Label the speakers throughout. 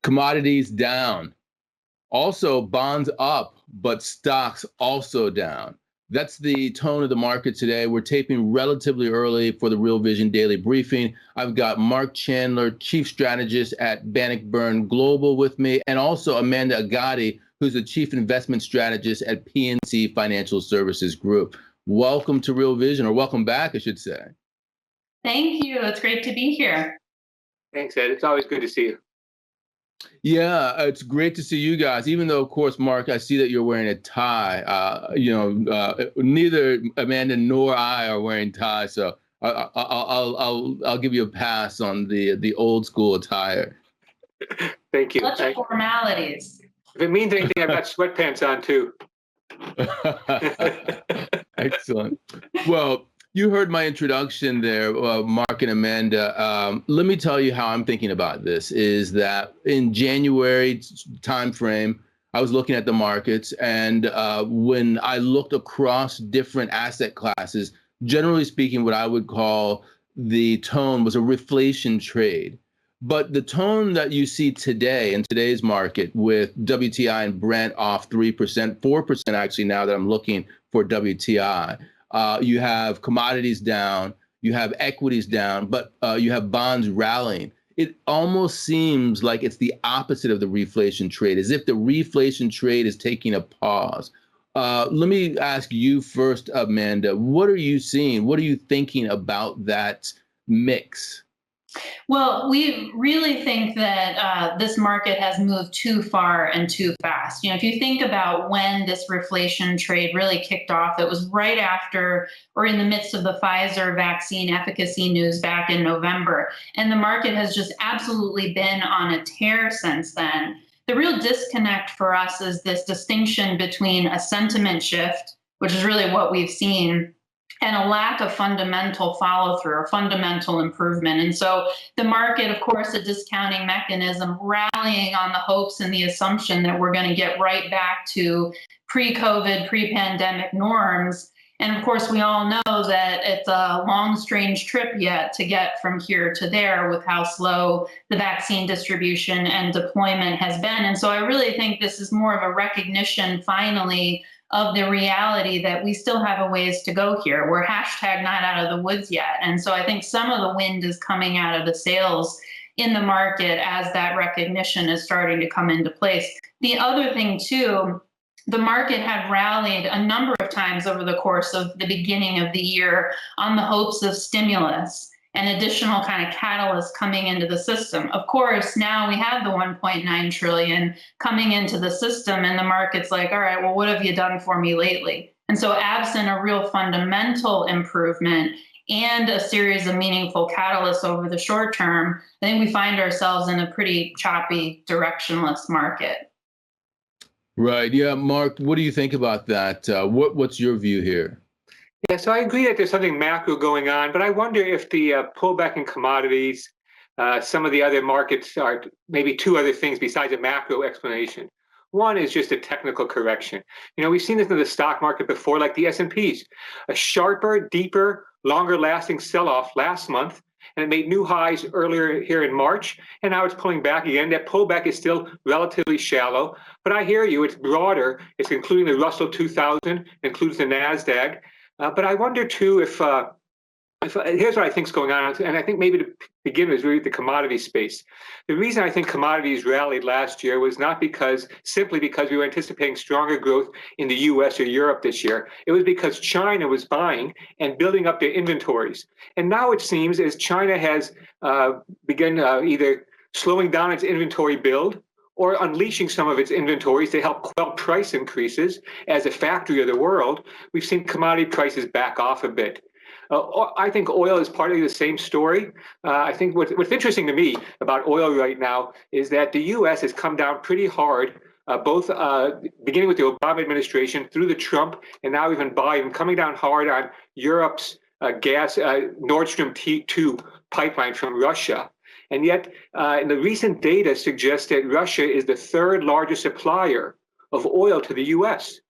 Speaker 1: Commodities down. Also, bonds up, but stocks also down. That's the tone of the market today. We're taping relatively early for the Real Vision Daily Briefing. I've got Marc Chandler, Chief Strategist at Bannockburn Global with me, and also Amanda Agati, who's the Chief Investment Strategist at PNC Financial Services Group. Welcome to Real Vision, or welcome back, I should say.
Speaker 2: Thank you. It's great to be here.
Speaker 3: Thanks, Ed. It's always good to see you.
Speaker 1: Yeah, it's great to see you guys. Even though, of course, Marc, I see that you're wearing a tie. Neither Amanda nor I are wearing ties, so I'll give you a pass on the old school attire.
Speaker 3: Thank you.
Speaker 2: Such formalities.
Speaker 3: If it means anything, I've got sweatpants on too.
Speaker 1: Excellent. Well, you heard my introduction there, Marc and Amanda. Let me tell you how I'm thinking about this, is that in January timeframe, I was looking at the markets, and when I looked across different asset classes, generally speaking, what I would call the tone was a reflation trade. But the tone that you see today in today's market with WTI and Brent off 3%, 4% actually now that I'm looking for WTI, you have commodities down, you have equities down, but you have bonds rallying. It almost seems like it's the opposite of the reflation trade, as if the reflation trade is taking a pause. Let me ask you first, Amanda, what are you seeing? What are you thinking about that mix?
Speaker 2: Well, we really think that this market has moved too far and too fast. If you think about when this reflation trade really kicked off, it was right after or in the midst of the Pfizer vaccine efficacy news back in November. And the market has just absolutely been on a tear since then. The real disconnect for us is this distinction between a sentiment shift, which is really what we've seen, and a lack of fundamental follow through or fundamental improvement. And so the market, of course, a discounting mechanism, rallying on the hopes and the assumption that we're going to get right back to pre-COVID, pre-pandemic norms. And of course, we all know that it's a long, strange trip yet to get from here to there with how slow the vaccine distribution and deployment has been. And so I really think this is more of a recognition, finally, of the reality that we still have a ways to go here. We're hashtag not out of the woods yet. And so I think some of the wind is coming out of the sails in the market as that recognition is starting to come into place. The other thing too, the market had rallied a number of times over the course of the beginning of the year on the hopes of stimulus and additional kind of catalysts coming into the system. Of course, now we have the 1.9 trillion coming into the system, and the market's like, all right, well, what have you done for me lately? And so absent a real fundamental improvement and a series of meaningful catalysts over the short term, I think we find ourselves in a pretty choppy, directionless market.
Speaker 1: Right. Yeah, Marc, what do you think about that? What's your view here?
Speaker 3: Yeah, so I agree that there's something macro going on, but I wonder if the pullback in commodities, some of the other markets are maybe two other things besides a macro explanation. One is just a technical correction. We've seen this in the stock market before, like the S&Ps, a sharper, deeper, longer lasting sell-off last month, and it made new highs earlier here in March, and now it's pulling back again. That pullback is still relatively shallow, but I hear you, it's broader. It's including the Russell 2000, includes the NASDAQ. But I wonder too if here's what I think is going on, and I think maybe to begin with really the commodity space. The reason I think commodities rallied last year was not simply because we were anticipating stronger growth in the US or Europe this year. It was because China was buying and building up their inventories. And now it seems as China has begun either slowing down its inventory build or unleashing some of its inventories to help quell price increases as a factory of the world, we've seen commodity prices back off a bit. I think oil is partly the same story. I think what's interesting to me about oil right now is that the U.S. has come down pretty hard, both beginning with the Obama administration through the Trump and now even Biden, coming down hard on Europe's gas Nord Stream 2 pipeline from Russia. And yet, in the recent data suggests that Russia is the third largest supplier of oil to the U.S.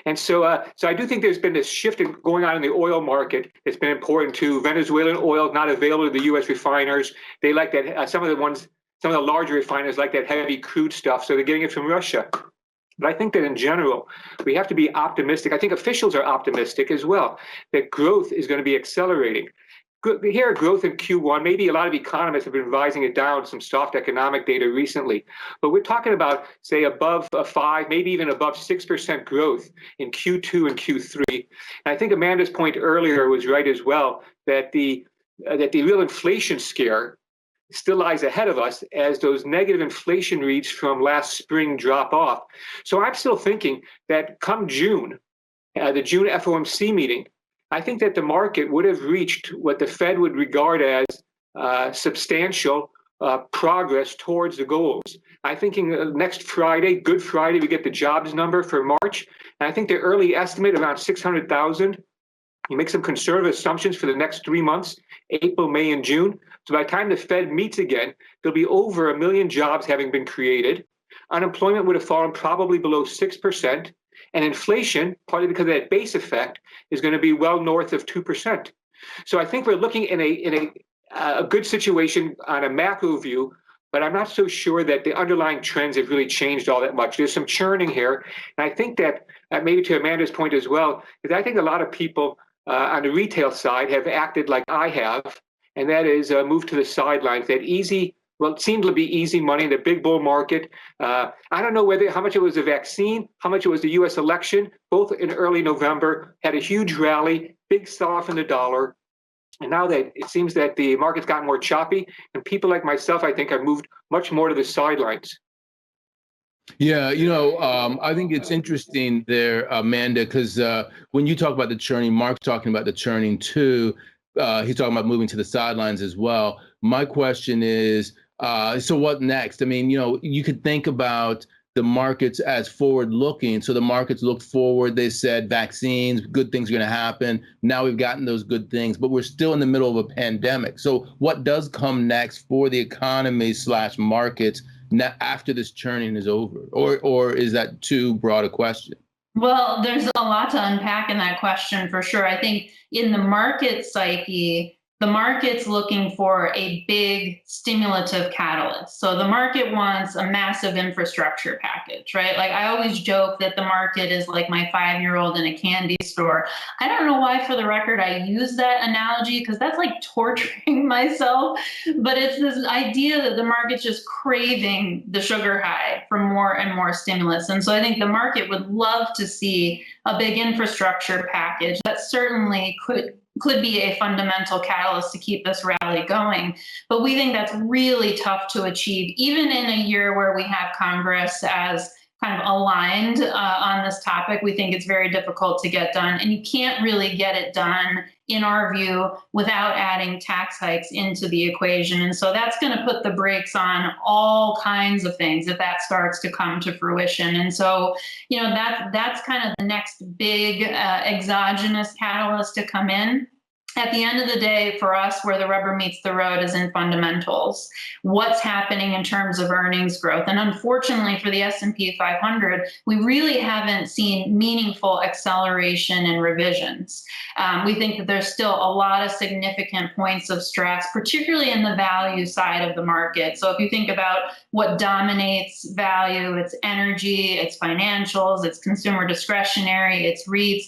Speaker 3: And so I do think there's been this shift going on in the oil market that's been important too. Venezuelan oil not available to the U.S. refiners. They like that some of the ones some of the larger refiners like that heavy crude stuff, so they're getting it from Russia. But I think that in general, we have to be optimistic. I think officials are optimistic as well, that growth is going to be accelerating. We hear growth in Q1. Maybe a lot of economists have been revising it down, some soft economic data recently. But we're talking about, say, above 5, maybe even above 6% growth in Q2 and Q3. And I think Amanda's point earlier was right as well, that the real inflation scare still lies ahead of us as those negative inflation reads from last spring drop off. So I'm still thinking that come June, the June FOMC meeting, I think that the market would have reached what the Fed would regard as substantial progress towards the goals. I'm thinking next Friday, Good Friday, we get the jobs number for March. And I think the early estimate around 600,000. You make some conservative assumptions for the next 3 months, April, May, and June. So by the time the Fed meets again, there'll be over 1 million jobs having been created. Unemployment would have fallen probably below 6%. And inflation, partly because of that base effect, is going to be well north of 2%. So I think we're looking in a good situation on a macro view, but I'm not so sure that the underlying trends have really changed all that much. There's some churning here. And I think that, maybe to Amanda's point as well, is I think a lot of people on the retail side have acted like I have, and that is moved to the sidelines. That easy, well, it seemed to be easy money in the big bull market. I don't know how much it was the vaccine, how much it was the U.S. election, both in early November, had a huge rally, big sell-off in the dollar. And now that it seems that the market's gotten more choppy, and people like myself, I think, have moved much more to the sidelines.
Speaker 1: Yeah, I think it's interesting there, Amanda, because when you talk about the churning, Mark's talking about the churning too. He's talking about moving to the sidelines as well. My question is, so what next? I mean, you could think about the markets as forward-looking. So the markets looked forward. They said vaccines, good things are going to happen. Now we've gotten those good things, but we're still in the middle of a pandemic. So what does come next for the economy / markets after this churning is over? Or is that too broad a question?
Speaker 2: Well, there's a lot to unpack in that question for sure. I think in the market psyche, the market's looking for a big stimulative catalyst. So the market wants a massive infrastructure package, right? Like I always joke that the market is like my 5-year-old in a candy store. I don't know why, for the record, I use that analogy because that's like torturing myself. But it's this idea that the market's just craving the sugar high for more and more stimulus. And so I think the market would love to see a big infrastructure package that certainly could be a fundamental catalyst to keep this rally going. But we think that's really tough to achieve, even in a year where we have Congress as kind of aligned on this topic. We think it's very difficult to get done. And you can't really get it done, in our view, without adding tax hikes into the equation. And so that's going to put the brakes on all kinds of things if that starts to come to fruition. And so, that's kind of the next big exogenous catalyst to come in. At the end of the day, for us, where the rubber meets the road is in fundamentals. What's happening in terms of earnings growth? And unfortunately for the S&P 500, we really haven't seen meaningful acceleration and revisions. We think that there's still a lot of significant points of stress, particularly in the value side of the market. So if you think about what dominates value, it's energy, it's financials, it's consumer discretionary, it's REITs.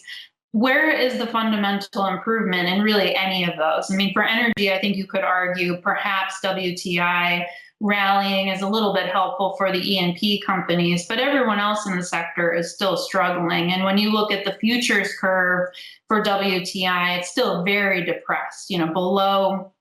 Speaker 2: Where is the fundamental improvement in really any of those? I mean, for energy, I think you could argue perhaps WTI rallying is a little bit helpful for the E&P companies, but everyone else in the sector is still struggling. And when you look at the futures curve for WTI, it's still very depressed, below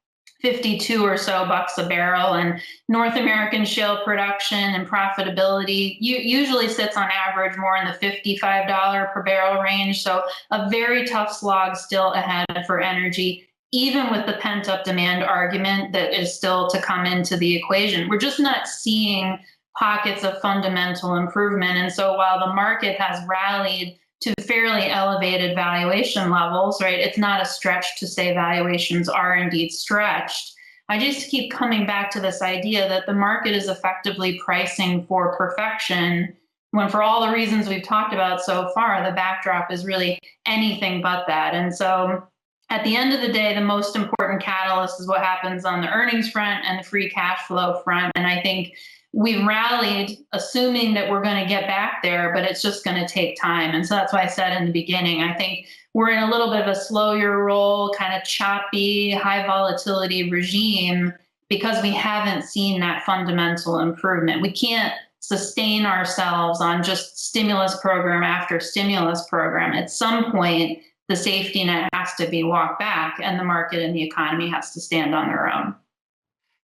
Speaker 2: 52 or so bucks a barrel, and North American shale production and profitability usually sits on average more in the $55 per barrel range. So a very tough slog still ahead for energy, even with the pent-up demand argument that is still to come into the equation. We're just not seeing pockets of fundamental improvement. And so while the market has rallied to fairly elevated valuation levels, right? It's not a stretch to say valuations are indeed stretched. I just keep coming back to this idea that the market is effectively pricing for perfection, when for all the reasons we've talked about so far, the backdrop is really anything but that. And so at the end of the day, the most important catalyst is what happens on the earnings front and the free cash flow front. And I think we rallied assuming that we're going to get back there, but it's just going to take time. And so that's why I said in the beginning, I think we're in a little bit of a slower roll, kind of choppy, high volatility regime because we haven't seen that fundamental improvement. We can't sustain ourselves on just stimulus program after stimulus program. At some point, the safety net has to be walked back and the market and the economy has to stand on their own.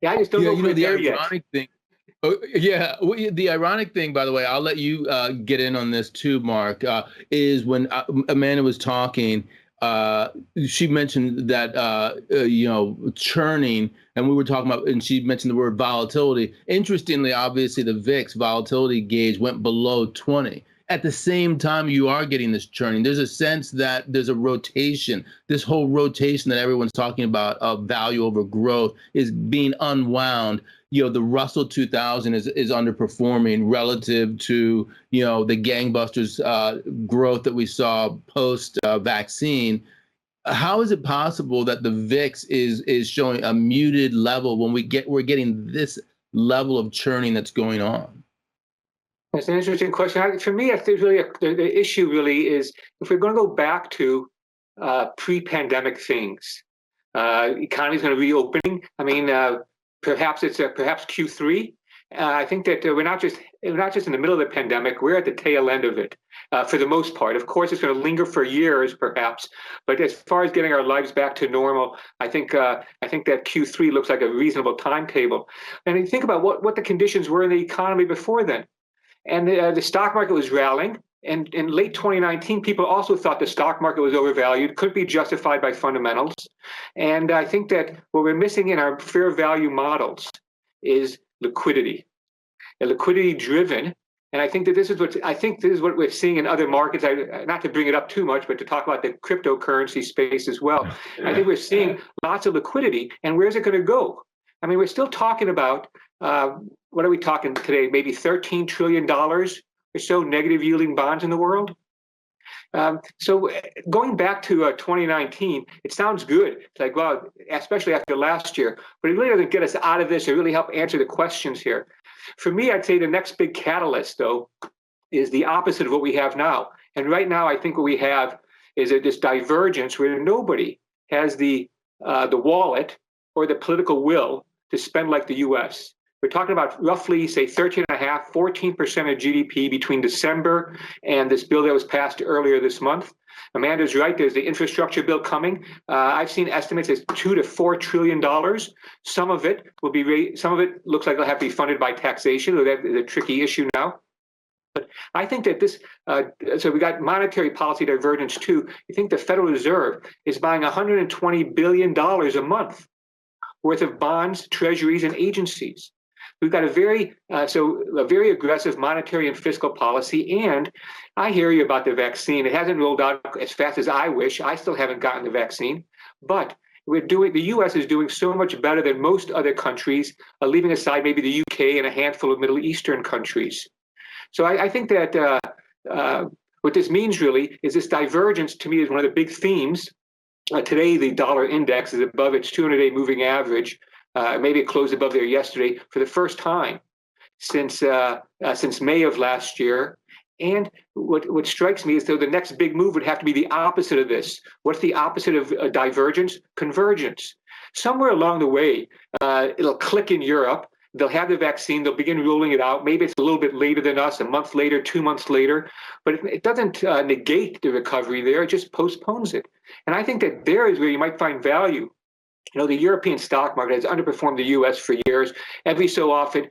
Speaker 3: Yeah, I just don't know if we're there yet.
Speaker 1: The ironic thing, by the way, I'll let you get in on this too, Mark, is when Amanda was talking, she mentioned that, churning, and we were talking about, and she mentioned the word volatility. Interestingly, obviously, the VIX volatility gauge went below 20. At the same time, you are getting this churning. There's a sense that there's a rotation. This whole rotation that everyone's talking about of value over growth is being unwound. The Russell 2000 is underperforming relative to, the gangbusters growth that we saw post vaccine. How is it possible that the VIX is showing a muted level when we're getting this level of churning that's going on?
Speaker 3: That's an interesting question. For me, I think really the issue really is if we're going to go back to pre-pandemic things, economy's going to be reopening. I mean, perhaps it's perhaps Q3. I think that we're not just in the middle of the pandemic. We're at the tail end of it for the most part. Of course, it's going to linger for years, perhaps. But as far as getting our lives back to normal, I think that Q3 looks like a reasonable timetable. And you think about what the conditions were in the economy before then. And the stock market was rallying. And in late 2019, people also thought the stock market was overvalued, could be justified by fundamentals. And I think that what we're missing in our fair value models is liquidity, a liquidity driven. And I think that this is what we're seeing in other markets. Not to bring it up too much, but to talk about the cryptocurrency space as well. I think we're seeing lots of liquidity. And where's it going to go? I mean, we're still talking about, what are we talking today? Maybe $13 trillion or so negative yielding bonds in the world. So going back to 2019, it sounds good. It's like, well, especially after last year, but it really doesn't get us out of this or really help answer the questions here. For me, I'd say the next big catalyst, though, is the opposite of what we have now. And right now, I think what we have is this divergence where nobody has the wallet or the political will to spend like the U.S. We're talking about roughly, say, 13.5%, 14% of GDP between December and this bill that was passed earlier this month. Amanda's right. There's the infrastructure bill coming. I've seen estimates as $2 to $4 trillion. Some of it looks like it'll have to be funded by taxation. That is a tricky issue now. But I think that this, so we got monetary policy divergence too. You think the Federal Reserve is buying $120 billion a month worth of bonds, treasuries, and agencies. We've got a very aggressive monetary and fiscal policy. And I hear you about the vaccine. It hasn't rolled out as fast as I wish. I still haven't gotten the vaccine. But the U.S. is doing so much better than most other countries, leaving aside maybe the UK and a handful of Middle Eastern countries. So I think that what this means really is this divergence to me is one of the big themes. Today, the dollar index is above its 200-day moving average. Maybe it closed above there yesterday for the first time since May of last year. And what strikes me is though the next big move would have to be the opposite of this. What's the opposite of divergence? Convergence. Somewhere along the way, it'll click in Europe. They'll have the vaccine. They'll begin rolling it out. Maybe it's a little bit later than us, a month later, 2 months later. But it doesn't negate the recovery there. It just postpones it. And I think that there is where you might find value. The European stock market has underperformed the U.S. for years. Every so often,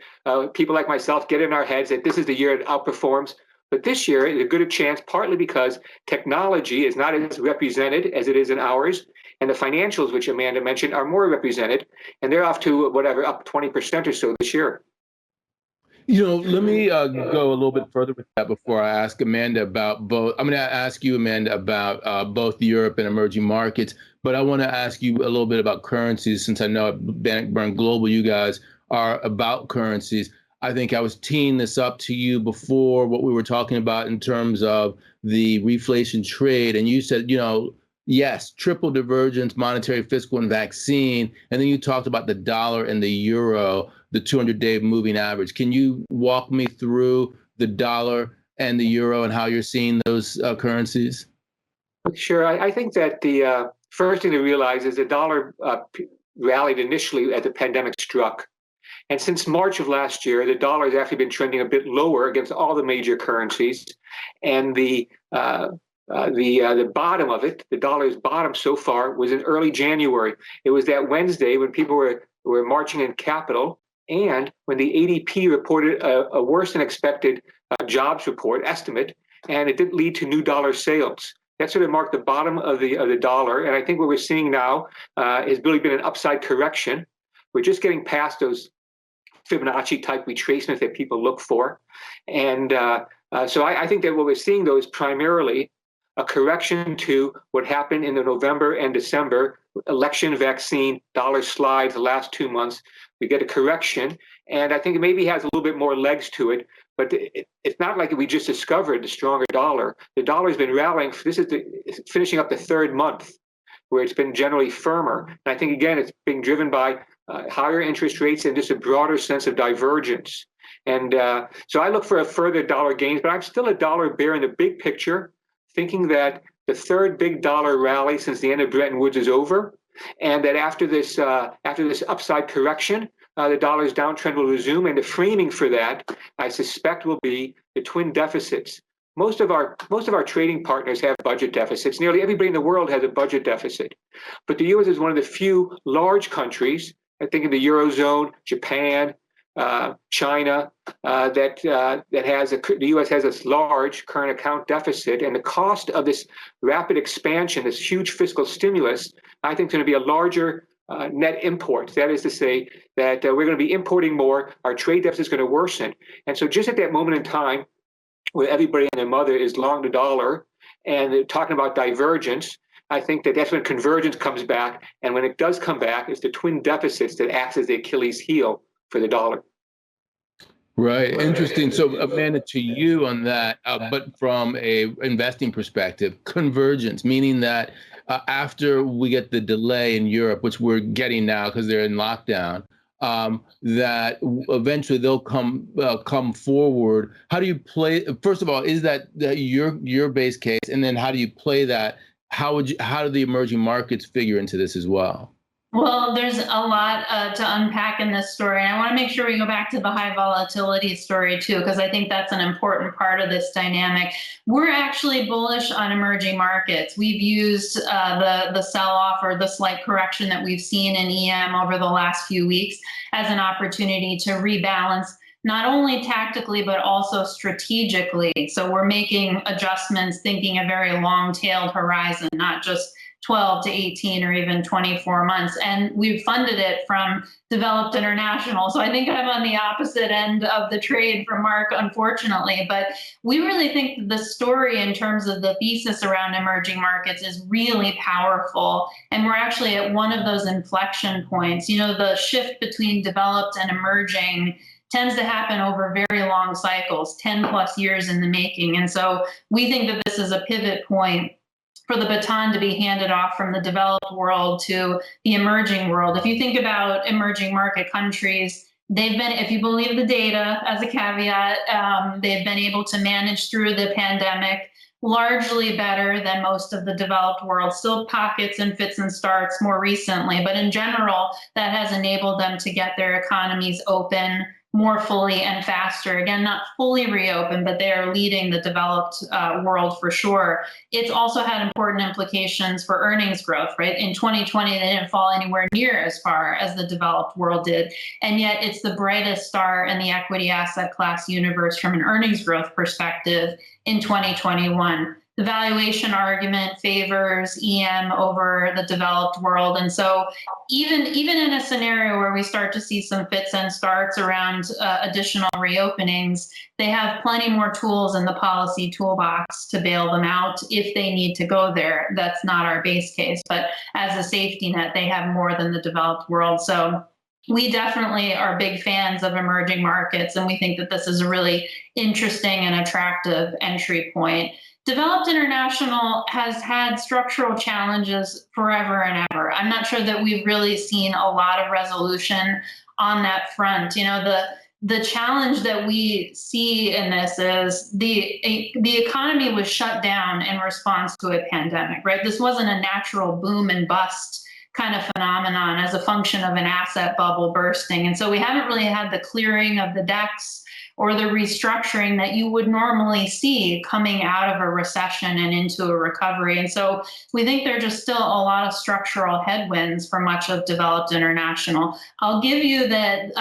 Speaker 3: people like myself get in our heads that this is the year it outperforms. But this year is a good chance, partly because technology is not as represented as it is in ours. And the financials, which Amanda mentioned, are more represented. And they're off to up 20% or so this year.
Speaker 1: Let me go a little bit further with that before I ask Amanda about both. I'm going to ask you, Amanda, about both Europe and emerging markets. But I want to ask you a little bit about currencies, since I know at Bannockburn Global, you guys are about currencies. I think I was teeing this up to you before what we were talking about in terms of the reflation trade. And you said, Yes, triple divergence, monetary, fiscal, and vaccine. And then you talked about the dollar and the euro, the 200-day moving average. Can you walk me through the dollar and the euro and how you're seeing those currencies?
Speaker 3: Sure. I think that the first thing to realize is the dollar rallied initially as the pandemic struck. And since March of last year, the dollar has actually been trending a bit lower against all the major currencies. And the bottom of it, the dollar's bottom so far, was in early January. It was that Wednesday when people were marching in Capitol, and when the ADP reported a worse than expected jobs report estimate, and it did lead to new dollar sales. That sort of marked the bottom of the dollar. And I think what we're seeing now has really been an upside correction. We're just getting past those Fibonacci type retracements that people look for. And so I think that what we're seeing, though, is primarily a correction to what happened in the November and December election, vaccine, dollar slides the last 2 months. We get a correction, and I think it maybe has a little bit more legs to it, but it's not like we just discovered the stronger dollar. The dollar's been rallying. This is finishing up the third month where it's been generally firmer. And I think, again, it's being driven by higher interest rates and just a broader sense of divergence. And so I look for a further dollar gains, but I'm still a dollar bear in the big picture, thinking that the third big dollar rally since the end of Bretton Woods is over, and that after this upside correction, the dollar's downtrend will resume. And the framing for that, I suspect, will be the twin deficits. Most of our trading partners have budget deficits. Nearly everybody in the world has a budget deficit, but the U.S. is one of the few large countries, I think, in the Eurozone, Japan, China, that the U.S. has this large current account deficit, and the cost of this rapid expansion, this huge fiscal stimulus, I think is going to be a larger net import. That is to say that we're going to be importing more. Our trade deficit is going to worsen, and so just at that moment in time, where everybody and their mother is long the dollar, and they're talking about divergence, I think that that's when convergence comes back, and when it does come back, it's the twin deficits that acts as the Achilles heel for the dollar.
Speaker 1: Right. Interesting. So, Amanda, to you on that, but from a investing perspective, convergence, meaning that after we get the delay in Europe, which we're getting now because they're in lockdown, that eventually they'll come forward. How do you play? First of all, is that your base case, and then how do you play that? How do the emerging markets figure into this as well?
Speaker 2: Well, there's a lot to unpack in this story. And I want to make sure we go back to the high volatility story too, because I think that's an important part of this dynamic. We're actually bullish on emerging markets. We've used the sell-off or the slight correction that we've seen in EM over the last few weeks as an opportunity to rebalance, not only tactically, but also strategically. So we're making adjustments, thinking a very long-tailed horizon, not just 12 to 18 or even 24 months. And we've funded it from developed international. So I think I'm on the opposite end of the trade from Mark, unfortunately. But we really think the story in terms of the thesis around emerging markets is really powerful. And we're actually at one of those inflection points. You know, the shift between developed and emerging tends to happen over very long cycles, 10 plus years in the making. And so we think that this is a pivot point for the baton to be handed off from the developed world to the emerging world. If you think about emerging market countries, they've been, if you believe the data as a caveat, they've been able to manage through the pandemic largely better than most of the developed world. Still pockets and fits and starts more recently, but in general, that has enabled them to get their economies open more fully and faster. Again, not fully reopened, but they are leading the developed world for sure. It's also had important implications for earnings growth, right? In 2020, they didn't fall anywhere near as far as the developed world did. And yet it's the brightest star in the equity asset class universe from an earnings growth perspective in 2021. The valuation argument favors EM over the developed world. And so even in a scenario where we start to see some fits and starts around additional reopenings, they have plenty more tools in the policy toolbox to bail them out if they need to go there. That's not our base case, but as a safety net, they have more than the developed world. So we definitely are big fans of emerging markets, and we think that this is a really interesting and attractive entry point. Developed international has had structural challenges forever and ever. I'm not sure that we've really seen a lot of resolution on that front. The challenge that we see in this is the economy was shut down in response to a pandemic, right? This wasn't a natural boom and bust kind of phenomenon as a function of an asset bubble bursting. And so we haven't really had the clearing of the decks or the restructuring that you would normally see coming out of a recession and into a recovery. And so we think there are just still a lot of structural headwinds for much of developed international. I'll give you that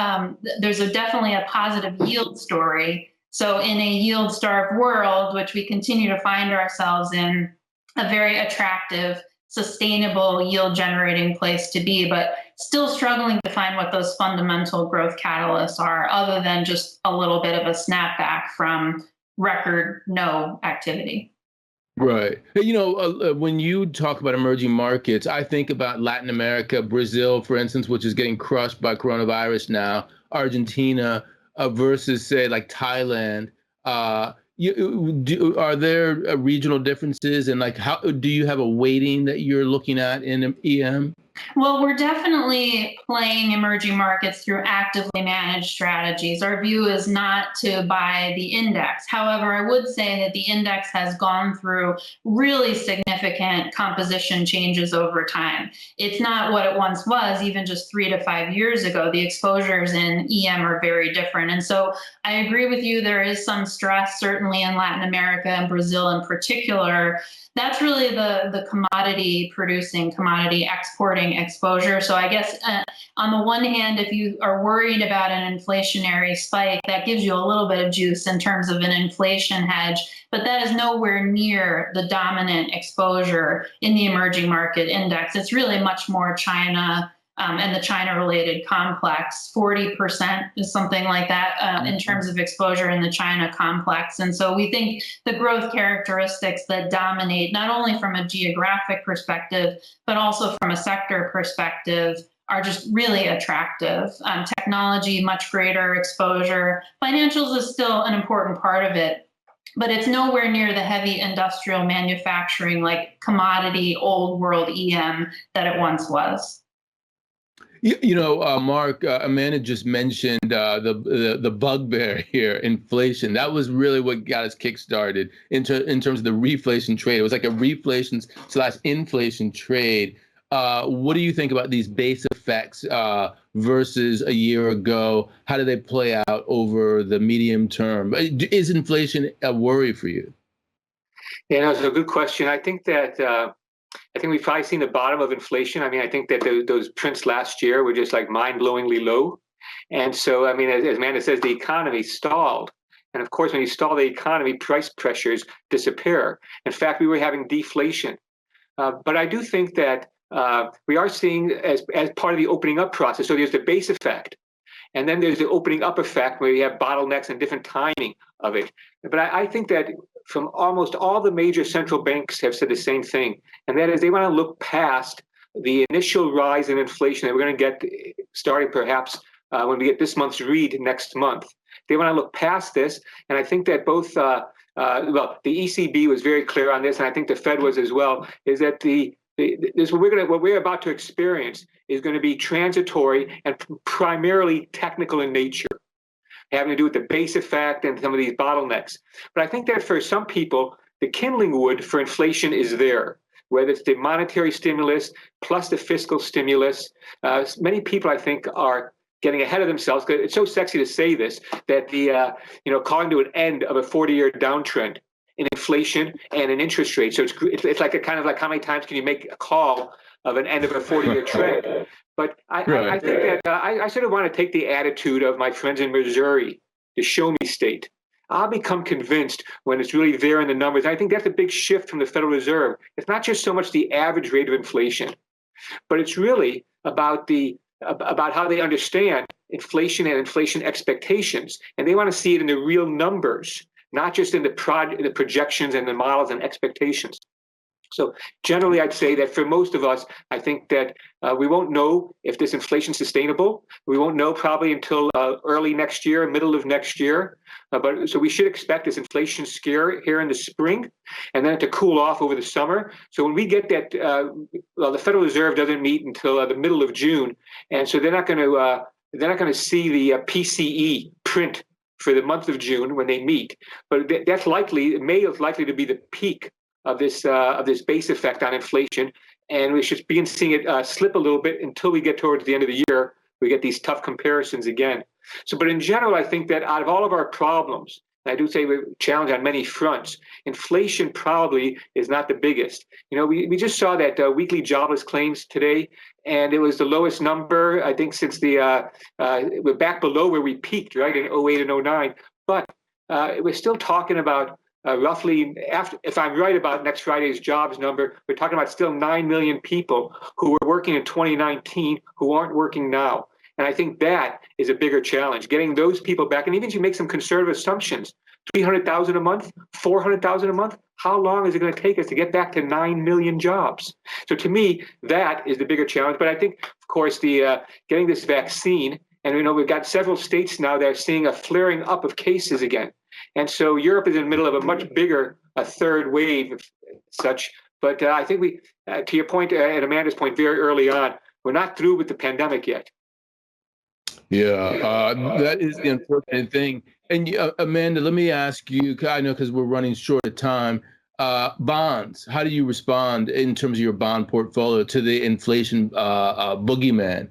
Speaker 2: there's definitely a positive yield story. So in a yield-starved world, which we continue to find ourselves in, a very attractive, sustainable yield generating place to be, but still struggling to find what those fundamental growth catalysts are, other than just a little bit of a snapback from record no activity.
Speaker 1: Right. When you talk about emerging markets, I think about Latin America, Brazil, for instance, which is getting crushed by coronavirus now, Argentina versus, say, like Thailand. Are there regional differences, and like how do you have a weighting that you're looking at in EM?
Speaker 2: Well, we're definitely playing emerging markets through actively managed strategies. Our view is not to buy the index. However, I would say that the index has gone through really significant composition changes over time. It's not what it once was, even just 3 to 5 years ago. The exposures in EM are very different. And so I agree with you, there is some stress, certainly in Latin America and Brazil in particular. That's really the commodity producing, commodity exporting exposure. So I guess on the one hand, if you are worried about an inflationary spike, that gives you a little bit of juice in terms of an inflation hedge, but that is nowhere near the dominant exposure in the emerging market index. It's really much more China and the China-related complex. 40% is something like that in terms of exposure in the China complex. And so we think the growth characteristics that dominate, not only from a geographic perspective, but also from a sector perspective, are just really attractive. Technology, much greater exposure. Financials is still an important part of it, but it's nowhere near the heavy industrial manufacturing, like commodity, old world EM that it once was.
Speaker 1: Mark, Amanda just mentioned the bugbear here, inflation. That was really what got us kickstarted in terms of the reflation trade. It was like a reflation/inflation trade. What do you think about these base effects versus a year ago? How do they play out over the medium term? Is inflation a worry for you?
Speaker 3: Yeah, no, it's a good question. I think we've probably seen the bottom of inflation. I mean, I think that those prints last year were just like mind-blowingly low. And so, I mean, as Amanda says, the economy stalled. And of course, when you stall the economy, price pressures disappear. In fact, we were having deflation. But I do think that we are seeing as part of the opening up process. So there's the base effect. And then there's the opening up effect where you have bottlenecks and different timing of it. But I think that from almost all the major central banks have said the same thing, and that is they want to look past the initial rise in inflation that we're going to get starting perhaps when we get this month's read next month. They want to look past this, and I think that both, the ECB was very clear on this, and I think the Fed was as well, is that what we're about to experience is going to be transitory and primarily technical in nature, having to do with the base effect and some of these bottlenecks. But I think that for some people, the kindling wood for inflation is there, whether it's the monetary stimulus plus the fiscal stimulus. Many people, I think, are getting ahead of themselves, because it's so sexy to say this, that calling to an end of a 40-year downtrend in inflation and in interest rates. So it's like a kind of like, how many times can you make a call of an end of a 40-year trend? But I think that I sort of want to take the attitude of my friends in Missouri, the show me state. I'll become convinced when it's really there in the numbers. I think that's a big shift from the Federal Reserve. It's not just so much the average rate of inflation, but it's really about how they understand inflation and inflation expectations. And they want to see it in the real numbers, not just in the projections and the models and expectations. So generally, I'd say that for most of us, I think that we won't know if this inflation is sustainable. We won't know probably until early next year, middle of next year. But so we should expect this inflation scare here in the spring, and then to cool off over the summer. So when we get that, well, the Federal Reserve doesn't meet until the middle of June, and so they're not going to see the PCE print for the month of June when they meet. But that's likely, May is likely to be the peak of this base effect on inflation, and we should begin seeing it slip a little bit until we get towards the end of the year. We get these tough comparisons again. So, but in general, I think that out of all of our problems, and I do say we're challenged on many fronts, inflation probably is not the biggest. You know, we just saw that weekly jobless claims today, and it was the lowest number, I think, since we're back below where we peaked, right, in 08 and 09. But we're still talking about roughly, after, if I'm right about next Friday's jobs number, we're talking about still 9 million people who were working in 2019 who aren't working now. And I think that is a bigger challenge, getting those people back. And even if you make some conservative assumptions, 300,000 a month, 400,000 a month, how long is it going to take us to get back to 9 million jobs? So to me, that is the bigger challenge. But I think, of course, the getting this vaccine, and you know, we've got several states now that are seeing a flaring up of cases again. And so Europe is in the middle of a much bigger third wave of such. But I think we, to your point and Amanda's point very early on, we're not through with the pandemic yet.
Speaker 1: Yeah, that is the unfortunate thing. And Amanda, let me ask you, I know because we're running short of time, bonds, how do you respond in terms of your bond portfolio to the inflation boogeyman?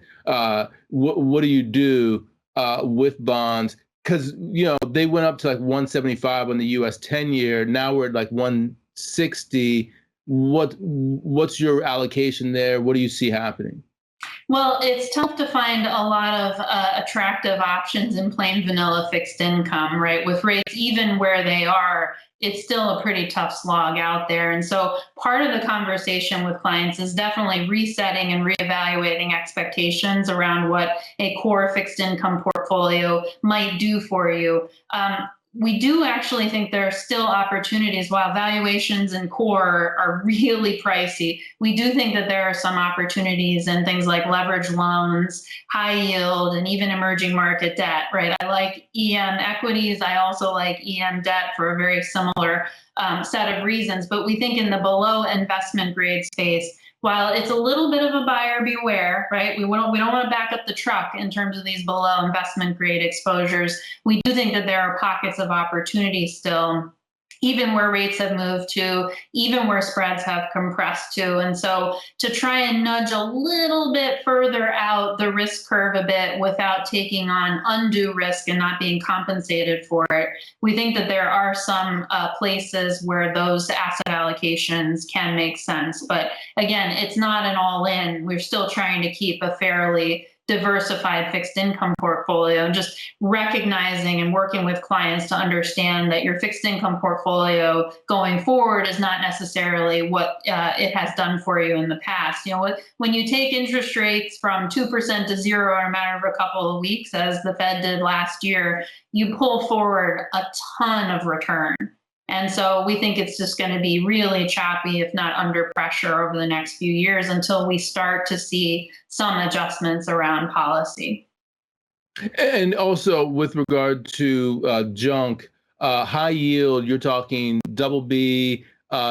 Speaker 1: What do you do with bonds? Because, you know, they went up to like 175 on the US 10-year. Now we're at like 160. What's your allocation there? What do you see happening?
Speaker 2: Well, it's tough to find a lot of attractive options in plain vanilla fixed income, right? With rates even where they are, it's still a pretty tough slog out there. And so part of the conversation with clients is definitely resetting and reevaluating expectations around what a core fixed income portfolio might do for you. We do actually think there are still opportunities. While valuations in core are really pricey, we do think that there are some opportunities in things like leverage loans, high yield, and even emerging market debt, right? I like EM equities. I also like EM debt for a very similar set of reasons. But we think in the below investment grade space, while it's a little bit of a buyer beware, right? We don't want to back up the truck in terms of these below investment grade exposures. We do think that there are pockets of opportunity still, even where rates have moved to, even where spreads have compressed to. And so to try and nudge a little bit further out the risk curve a bit without taking on undue risk and not being compensated for it, we think that there are some places where those asset allocations can make sense. But again, it's not an all-in. We're still trying to keep a fairly diversified fixed income portfolio, and just recognizing and working with clients to understand that your fixed income portfolio going forward is not necessarily what it has done for you in the past. You know, when you take interest rates from 2% to zero in a matter of a couple of weeks, as the Fed did last year, you pull forward a ton of return. And so we think it's just going to be really choppy, if not under pressure, over the next few years until we start to see some adjustments around policy.
Speaker 1: And also with regard to junk, high yield, you're talking double B,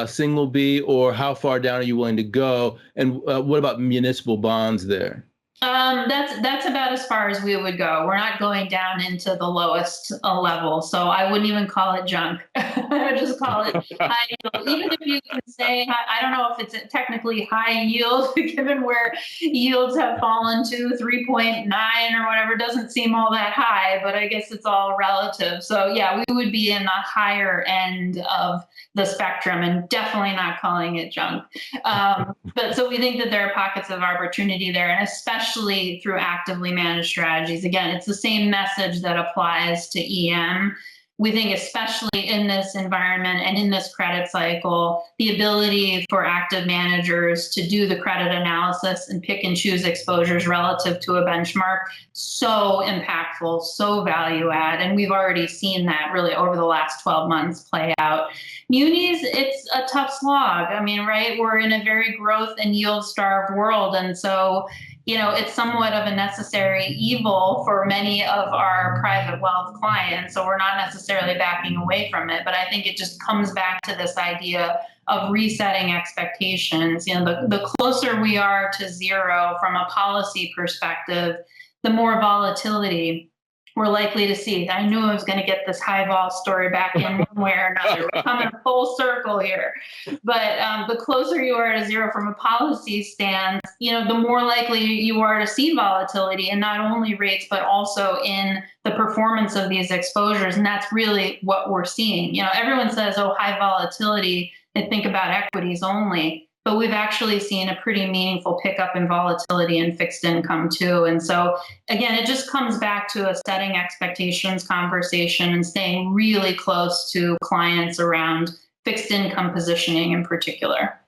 Speaker 1: single B, or how far down are you willing to go? And what about municipal bonds there?
Speaker 2: That's about as far as we would go. We're not going down into the lowest level, so I wouldn't even call it junk. I would just call it high yield. Even if you can say, I don't know if it's technically high yield, given where yields have fallen to 3.9 or whatever, doesn't seem all that high, but I guess it's all relative. So yeah, we would be in the higher end of the spectrum and definitely not calling it junk. But so we think that there are pockets of opportunity there, and especially through actively managed strategies. Again, it's the same message that applies to EM. we think especially in this environment and in this credit cycle, the ability for active managers to do the credit analysis and pick and choose exposures relative to a benchmark, so impactful, so value add. And we've already seen that really over the last 12 months play out. Munis, it's a tough slog. I mean, right, we're in a very growth and yield starved world. And so, it's somewhat of a necessary evil for many of our private wealth clients. So we're not necessarily backing away from it. But I think it just comes back to this idea of resetting expectations. The closer we are to zero from a policy perspective, the more volatility we're likely to see. I knew I was going to get this high vol story back in one way or another. We're coming full circle here. But the closer you are to zero from a policy stance, the more likely you are to see volatility in not only rates, but also in the performance of these exposures. And that's really what we're seeing. Everyone says, oh, high volatility, and think about equities only. But we've actually seen a pretty meaningful pickup in volatility in fixed income too. And so again, it just comes back to a setting expectations conversation and staying really close to clients around fixed income positioning in particular.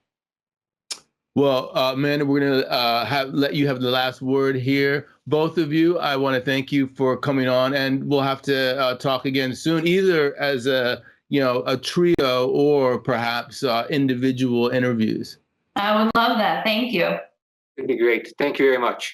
Speaker 1: Well, Amanda, we're going to let you have the last word here. Both of you, I want to thank you for coming on, and we'll have to talk again soon, either as a trio or perhaps individual interviews.
Speaker 2: I would love that. Thank you.
Speaker 3: It'd be great. Thank you very much.